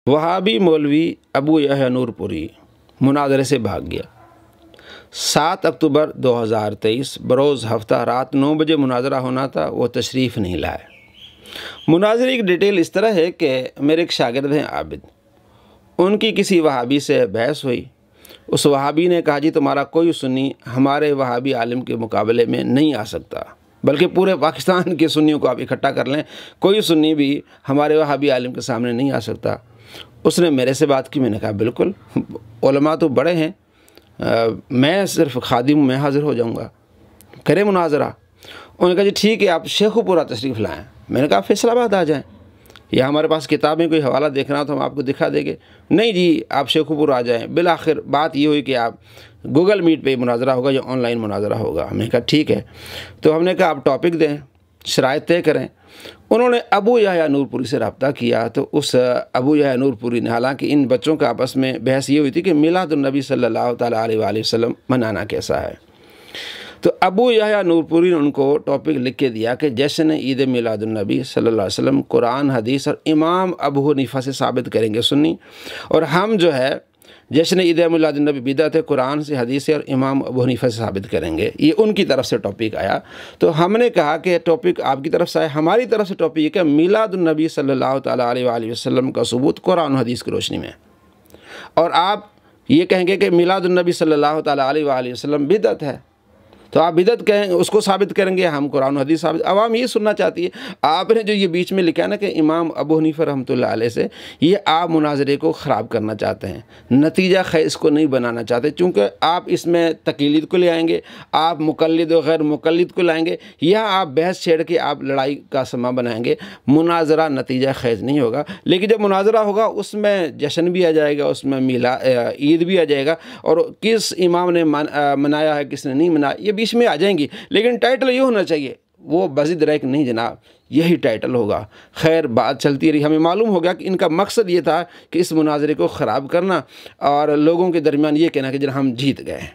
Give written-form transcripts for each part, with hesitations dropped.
वहाबी मौलवी अबू यहया नूरपुरी मुनाजरे से भाग गया। 7 अक्टूबर 2023 बरोज़ हफ्ता रात 9 बजे मुनाजरा होना था, वो तशरीफ़ नहीं लाए। मुनाजरे की डिटेल इस तरह है कि मेरे एक शागिर्द हैं आबिद, उनकी किसी वहाबी से बहस हुई। उस वहाबी ने कहा जी तुम्हारा कोई सुन्नी हमारे वहाबी आलिम के मुकाबले में नहीं आ सकता, बल्कि पूरे पाकिस्तान के सुन्नियों को आप इकट्ठा कर लें, कोई सुन्नी भी हमारे वहाबी आलिम के सामने नहीं आ सकता। उसने मेरे से बात की, मैंने कहा बिल्कुल, उलमा तो बड़े हैं, मैं सिर्फ खादिम, मैं हाज़िर हो जाऊंगा, करे मुनाजरा। उन्होंने कहा जी ठीक है, आप शेखुपुरा तशरीफ़ लाएँ। मैंने कहा फैसलाबाद आ जाएँ, या हमारे पास किताबें कोई हवाला देखना तो हम आपको दिखा देंगे। नहीं जी, आप शेखुपुर आ जाएँ। बिल आखिर बात ये हुई कि आप गूगल मीट पे मुनाजरा होगा या ऑनलाइन मुनाजरा होगा। हमने कहा ठीक है। तो हमने कहा आप टॉपिक दें, शराइत तय करें। उन्होंने अबू यहया नूरपुरी से रब्ता किया, तो उस अबू यहया नूरपुरी ने, हालांकि इन बच्चों का आपस में बहस ये हुई थी कि मिलादुन्नबी सल्लल्लाहु तआला अलैहि वसल्लम मनाना कैसा है, तो अबू यहया नूरपुरी ने उनको टॉपिक लिख के दिया कि जश्न ईद मिलादुन्नबी सल्लल्लाहु अलैहि वसल्लम कुरान, हदीस और इमाम अबू हनीफा से साबित करेंगे सुन्नी, और हम जो है जश्न ईद मिलादुन्नबी बिदअत है, कुरान से, हदीस से और इमाम अबू हनीफा से साबित करेंगे। ये उनकी तरफ से टॉपिक आया। तो हमने कहा कि टॉपिक आपकी तरफ से आया, हमारी तरफ से टॉपिक ये कि मिलादुन्नबी सल्लल्लाहु तआला अलैहि वसल्लम का सबूत कुरान और हदीस की रोशनी में, और आप ये कहेंगे कि मिलादुन्नबी सल्लल्लाहु तआला अलैहि वसल्लम बिदअत है, तो आप बिदअत कहेंगे, उसको साबित करेंगे, हम कुरान हदीस साबित। आवाम ये सुनना चाहती है। आपने जो ये बीच में लिखा है ना कि इमाम अबू हनीफा रहमतुल्लाह अलैह से, ये आप मुनाजरे को ख़राब करना चाहते हैं, नतीजा खैस को नहीं बनाना चाहते, चूँकि आप इसमें तक़लीद को ले आएंगे, आप मुक़ल्लिद और गैर मुक़ल्लिद को लाएंगे, या आप बहस छेड़ के आप लड़ाई का समा बनाएंगे। मुनाजरा नतीजा खैस नहीं होगा। लेकिन जब मुनाजरा होगा उसमें जश्न भी आ जाएगा, उसमें ईद भी आ जाएगा, और किस इमाम ने मनाया है किसने नहीं मनाया ये बीच में आ जाएंगी। लेकिन टाइटल ये होना चाहिए, वो बज़िद रैक नहीं जनाब, यही टाइटल होगा। खैर बात चलती रही, हमें मालूम हो गया कि इनका मकसद ये था कि इस मुनाजरे को ख़राब करना और लोगों के दरमियान ये कहना कि जनाब हम जीत गए।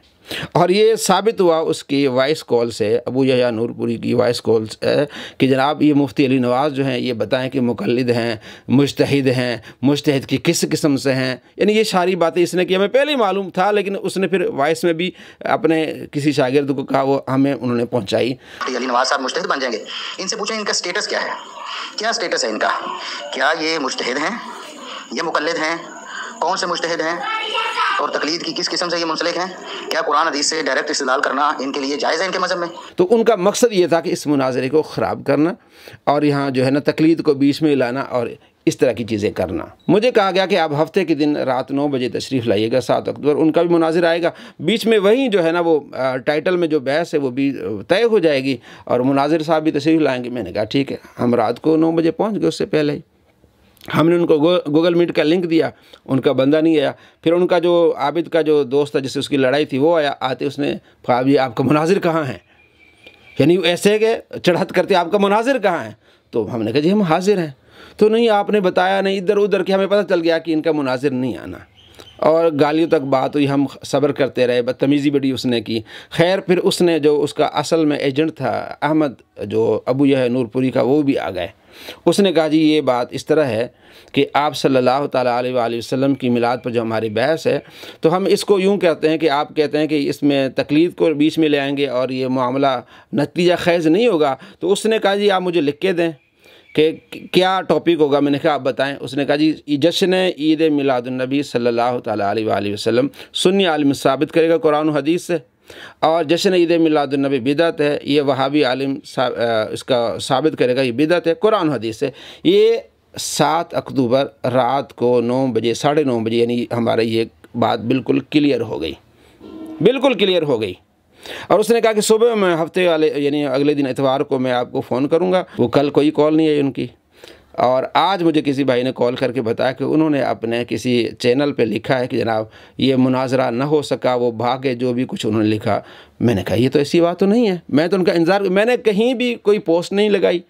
और ये साबित हुआ उसकी वॉइस कॉल से, अबू यहया नूरपुरी की वॉइस कॉल से, कि जनाब ये मुफ्ती अली नवाज़ जो हैं ये बताएं कि मुक़ल्लिद हैं, मुज्तहिद हैं, मुज्तहिद की किस किस्म से हैं, यानी ये सारी बातें इसने की। हमें पहले ही मालूम था, लेकिन उसने फिर वॉइस में भी अपने किसी शागिर्द को कहा, वो हमें उन्होंने पहुँचाई। अली नवाज़ साहब मुज्तहिद बन जाएंगे, इनसे पूछें इनका स्टेटस क्या है, क्या स्टेटस है इनका, क्या ये मुज्तहिद हैं, ये मुक़ल्लिद हैं, कौन से मुज्तहिद हैं, और तकलीद की किस किस्म से ये मुंसलिक हैं, क्या कुरान हदीस से डायरेक्ट इस्तेदलाल करना इनके लिए जायज़ है इनके मज़हब में। तो उनका मकसद ये था कि इस मुनाजरे को ख़राब करना और यहाँ जो है ना तकलीद को बीच में लाना और इस तरह की चीज़ें करना। मुझे कहा गया कि आप हफ्ते के दिन रात 9 बजे तशरीफ़ लाइएगा, 7 अक्टूबर, उनका भी मुनाजिर आएगा, बीच में वहीं जो है ना वो टाइटल में जो बहस है वो भी तय हो जाएगी और मुनाजिर साहब भी तशरीफ़ लाएंगे। मैंने कहा ठीक है। हम रात को 9 बजे पहुँच गए, उससे पहले ही हमने उनको गूगल मीट का लिंक दिया, उनका बंदा नहीं आया। फिर उनका जो आबिद का जो दोस्त था जिससे उसकी लड़ाई थी वो आया, आते उसने कहा जी आपका मुनाजिर कहाँ है, यानी ऐसे के चढ़त करते आपका मुनाजिर कहाँ है। तो हमने कहा जी हम हाजिर हैं। तो नहीं आपने बताया नहीं, इधर उधर के हमें पता चल गया कि इनका मुनाजिर नहीं आना, और गालियों तक बात हुई। हम सब्र करते रहे, बदतमीज़ी बड़ी उसने की। खैर फिर उसने जो उसका असल में एजेंट था अहमद, जो अबू यहया नूरपुरी का, वो भी आ गए। उसने कहा जी ये बात इस तरह है कि आप सल्लल्लाहु तआला अलैहि वसल्लम की मिलाद पर जो हमारी बहस है, तो हम इसको यूँ कहते हैं कि आप कहते हैं कि इसमें तकलीद को बीच में ले आएंगे और ये मामला नतीजा खैज़ नहीं होगा। तो उसने कहा जी आप मुझे लिख के दें कि क्या टॉपिक होगा। मैंने कहा आप बताएं। उसने कहा जी जश्न ईद मिलादुन्नबी सल्लल्लाहु तआला अलैहि वसल्लम सुन्नी आलिम साबित करेगा कुरान और हदीस से, और जश्न ईद मिलादुन्नबी बिदअत है, ये वहाबी आलिम इसका साबित करेगा ये बिदअत है कुरान और हदीस से। ये 7 अक्टूबर रात को 9 बजे, 9:30 बजे, यानी हमारी ये बात बिल्कुल क्लियर हो गई, बिल्कुल क्लियर हो गई। और उसने कहा कि सुबह मैं हफ्ते वाले यानी अगले दिन इतवार को मैं आपको फ़ोन करूंगा। वो कल कोई कॉल नहीं आई उनकी, और आज मुझे किसी भाई ने कॉल करके बताया कि उन्होंने अपने किसी चैनल पे लिखा है कि जनाब ये मुनाजरा न हो सका, वो भागे, जो भी कुछ उन्होंने लिखा। मैंने कहा ये तो ऐसी बात तो नहीं है, मैं तो उनका इंतज़ार, मैंने कहीं भी कोई पोस्ट नहीं लगाई,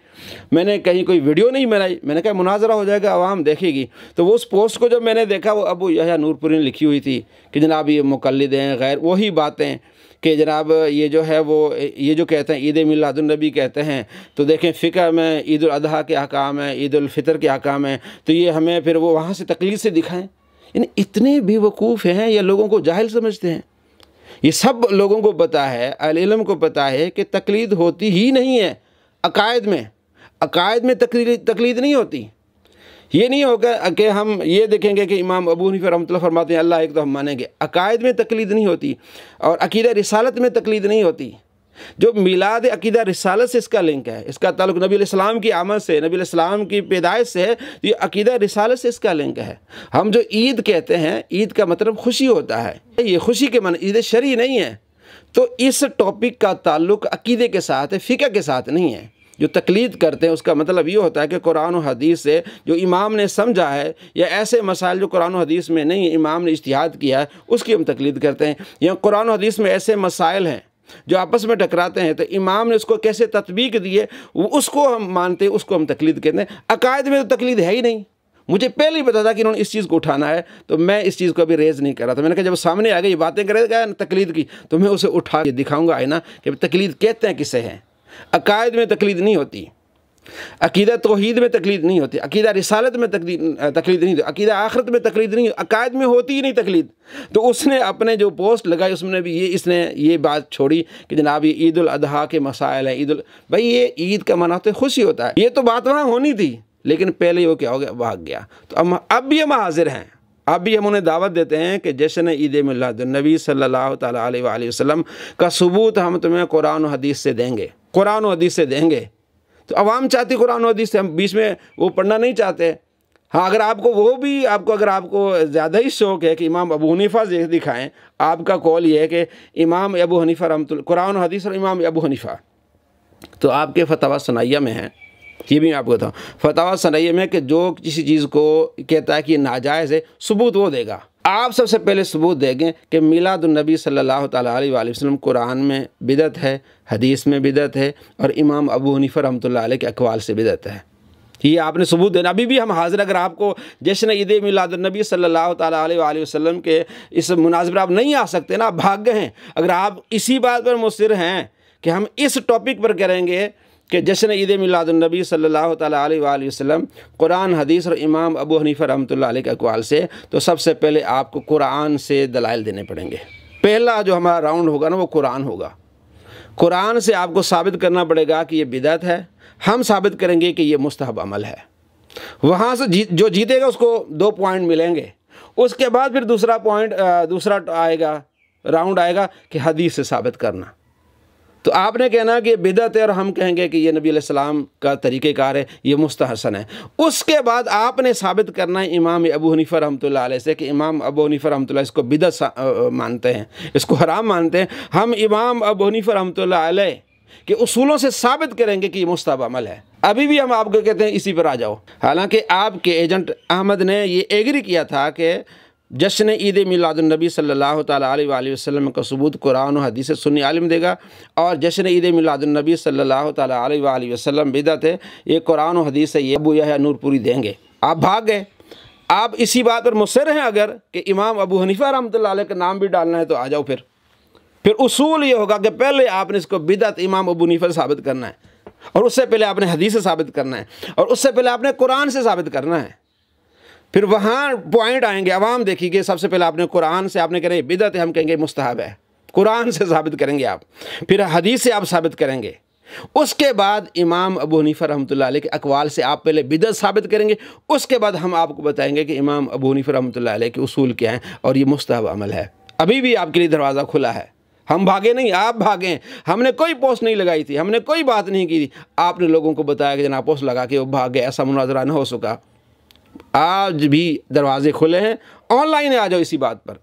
मैंने कहीं कोई वीडियो नहीं बनाई। मैंने कहा मुनाजरा हो जाएगा, आवाम देखेगी। तो वो उस पोस्ट को जब मैंने देखा, वो अबू यहया नूरपुरी ने लिखी हुई थी कि जनाब ये मुक़ल्लिद हैं, गैर, वही बातें کہ جناب یہ جو ہے وہ یہ جو کہتے ہیں عید میلاد النبی کہتے ہیں، تو دیکھیں فقہ میں عید الاضحیٰ کے احکام ہیں، عید الفطر کے احکام ہیں، تو یہ ہمیں پھر وہ وہاں سے تقلید سے دکھائیں۔ یعنی اتنے بھی وقوف ہیں یا لوگوں کو جاہل سمجھتے ہیں؟ یہ سب لوگوں کو پتہ ہے، اہل علم کو پتہ ہے کہ تقلید ہوتی ہی نہیں ہے عقائد میں تقلید نہیں ہوتی۔ یہ نہیں ہوگا کہ ہم یہ دیکھیں گے کہ امام ابو حنیفہ رحمۃ اللہ فرماتے ہیں اللہ ایک تو ہم مانیں گے، عقائد میں تقلید نہیں ہوتی، اور عقیدہ رسالت میں تقلید نہیں ہوتی۔ جو میلاد عقیدہ رسالت سے اس کا لنک ہے، اس کا تعلق نبی علیہ السلام کی آمد سے، نبی علیہ السلام کی پیدائش سے ہے، یہ عقیدہ رسالت سے اس کا لنک ہے۔ ہم جو عید کہتے ہیں، عید کا مطلب خوشی ہوتا ہے، یہ خوشی کے معنی عید شرعی نہیں ہے۔ تو اس ٹاپک کا تعلق عقیدے کے ساتھ ہے، فقہ کے ساتھ نہیں ہے۔ جو تقلید کرتے ہیں اس کا مطلب یہ ہوتا ہے کہ قرآن و حدیث سے جو امام نے سمجھا ہے، یا ایسے مسائل جو قرآن و حدیث میں نہیں امام نے اجتہاد کیا ہے اس کی ہم تقلید کرتے ہیں، یا قرآن و حدیث میں ایسے مسائل ہیں جو آپس میں ٹکراتے ہیں تو امام نے اس کو کیسے تطبیق دیے اس کو ہم مانتے ہیں، اس کو ہم تقلید کہتے ہیں۔ عقائد میں تو تقلید ہے ہی نہیں۔ مجھے پہلے ہی پتا تھا کہ انہوں نے اس چیز کو اٹھانا ہے، تو میں اس چیز کو ابھی ریز نہیں کر رہا تھا۔ میں نے کہا جب سامنے آ گئی یہ باتیں کرے گا تقلید کی تو میں اسے اٹھا کے دکھاؤں گا آئینہ کہ تقلید کہتے ہیں کسے ہیں۔ عقائد میں تقلید نہیں ہوتی، عقیدہ توحید میں تقلید نہیں ہوتی، عقیدہ رسالت میں تقلید نہیں ہوتی، عقیدہ آخرت میں تقلید نہیں ہوتی، عقائد میں ہوتی ہی نہیں تقلید۔ تو اس نے اپنے جو پوسٹ لگائی اس میں بھی اس نے یہ بات چھوڑی کہ جناب یہ عید الاضحیٰ کے مسائل ہیں، بھائی یہ عید کا مناتے خوشی ہوتا ہے، یہ تو بات وہاں ہونی تھی، لیکن پہلے وہ کیا ہو گیا، بھاگ گیا۔ تو اب بھی ہم حاضر ہیں، اب بھی ہم انہیں دعوت دیتے ہیں کہ جشن عید میلاد النبی صلی اللہ تعالیٰ علیہ وآلہ وسلم کا ثبوت ہم تمہیں قرآن و حدیث سے دیں گے، قرآن و حدیث سے دیں گے۔ تو عوام چاہتی قرآن و حدیث سے، ہم بیچ میں وہ پڑھنا نہیں چاہتے۔ ہاں اگر آپ کو زیادہ ہی شوق ہے کہ امام ابو حنیفہ سے دکھائیں، آپ کا قول یہ ہے کہ امام ابو حنیفہ رحمۃ اللہ قرآن و حدیث اور امام ابو حنیفہ، تو آپ کے فتاویٰ ثنائیہ میں ہیں، یہ بھی میں آپ کو بتاؤں فتاویٰ ثنائیہ میں کہ جو کسی چیز کو کہتا ہے کہ یہ ناجائز ہے ثبوت وہ دے گا۔ آپ سب سے پہلے ثبوت دیں گے کہ میلاد النبی صلی اللہ تعالیٰ علیہ وآلہ وسلم قرآن میں بدعت ہے، حدیث میں بدعت ہے، اور امام ابو حنیفہ رحمۃ اللہ علیہ کے اقوال سے بدعت ہے۔ یہ آپ نے ثبوت دینا۔ ابھی بھی ہم حاضر، اگر آپ کو جشن عید میلاد النبی صلی اللہ تعالیٰ علیہ وآلہ وسلم کے اس مناظرے آپ نہیں آ سکتے نا، آپ بھاگ گئے ہیں۔ اگر آپ اسی بات پر مصر ہیں کہ ہم اس ٹاپک پر کریں گے کہ جشن عید میلاد النبی صلی اللہ تعالیٰ علیہ وآلہ وسلم قرآن حدیث اور امام ابو حنیفہ رحمۃ اللہ علیہ کے اقوال سے، تو سب سے پہلے آپ کو قرآن سے دلائل دینے پڑیں گے۔ پہلا جو ہمارا راؤنڈ ہوگا نا وہ قرآن ہوگا۔ قرآن سے آپ کو ثابت کرنا پڑے گا کہ یہ بدعت ہے، ہم ثابت کریں گے کہ یہ مستحب عمل ہے۔ وہاں سے جو جیتے گا اس کو 2 پوائنٹ ملیں گے۔ اس کے بعد پھر دوسرا آئے گا، راؤنڈ آئے گا کہ حدیث سے ثابت کرنا۔ تو آپ نے کہنا کہ یہ بدعت ہے اور ہم کہیں گے کہ یہ نبی علیہ السلام کا طریقہ کار ہے، یہ مستحسن ہے۔ اس کے بعد آپ نے ثابت کرنا ہے امام ابو حنیفہ رحمۃ اللہ علیہ سے کہ امام ابو حنیفہ رحمۃ اللہ اس کو بدعت مانتے ہیں، اس کو حرام مانتے ہیں۔ ہم امام ابو حنیفہ رحمۃ اللہ علیہ کہ اصولوں سے ثابت کریں گے کہ یہ مستحب عمل ہے۔ ابھی بھی ہم آپ کو کہتے ہیں اسی پر آ جاؤ، حالانکہ آپ کے ایجنٹ احمد نے یہ ایگری کیا تھا کہ جشن عید میلاد النبی صلی اللہ تعالیٰ علیہ وآلہ وسلم کا ثبوت قرآن و حدیث سے سنی عالم دے گا، اور جشن عید میلاد النبی صلی اللہ تعالیٰ علیہ وآلہ وسلم بدعت ہے، یہ قرآن و حدیث سے یہ ابو یحییٰ نور پوری دیں گے۔ آپ بھاگ گئے۔ آپ اسی بات پر مصر ہیں اگر کہ امام ابو حنیفہ رحمۃ اللہ علیہ کا نام بھی ڈالنا ہے تو آ جاؤ۔ پھر اصول یہ ہوگا کہ پہلے آپ نے اس کو بدعت امام ابو حنیفہ سے ثابت کرنا ہے، اور اس سے پہلے آپ نے حدیث سے ثابت کرنا ہے، اور اس سے پہلے آپ نے قرآن سے ثابت کرنا ہے۔ پھر وہاں پوائنٹ آئیں گے، عوام دیکھیے کہ سب سے پہلے آپ نے قرآن سے آپ نے کہا یہ بدعت ہے، ہم کہیں گے مستحب ہے، قرآن سے ثابت کریں گے آپ، پھر حدیث سے آپ ثابت کریں گے۔ اس کے بعد امام ابو حنیفہ رحمۃ اللہ علیہ کے اقوال سے آپ پہلے بدعت ثابت کریں گے، اس کے بعد ہم آپ کو بتائیں گے کہ امام ابو حنیفہ رحمۃ اللہ علیہ کے اصول کیا ہیں اور یہ مستحب عمل ہے۔ ابھی بھی آپ کے لیے دروازہ کھلا ہے، ہم بھاگے نہیں، آپ بھاگیں۔ ہم نے کوئی پوسٹ نہیں لگائی تھی، ہم نے کوئی بات نہیں کی تھی، آپ نے لوگوں کو بتایا کہ جناب پوسٹ لگا کے وہ بھاگ گئے، ایسا مناظرہ نہ ہو سکا۔ آج بھی دروازے کھلے ہیں، آن لائن آ جاؤ اسی بات پر۔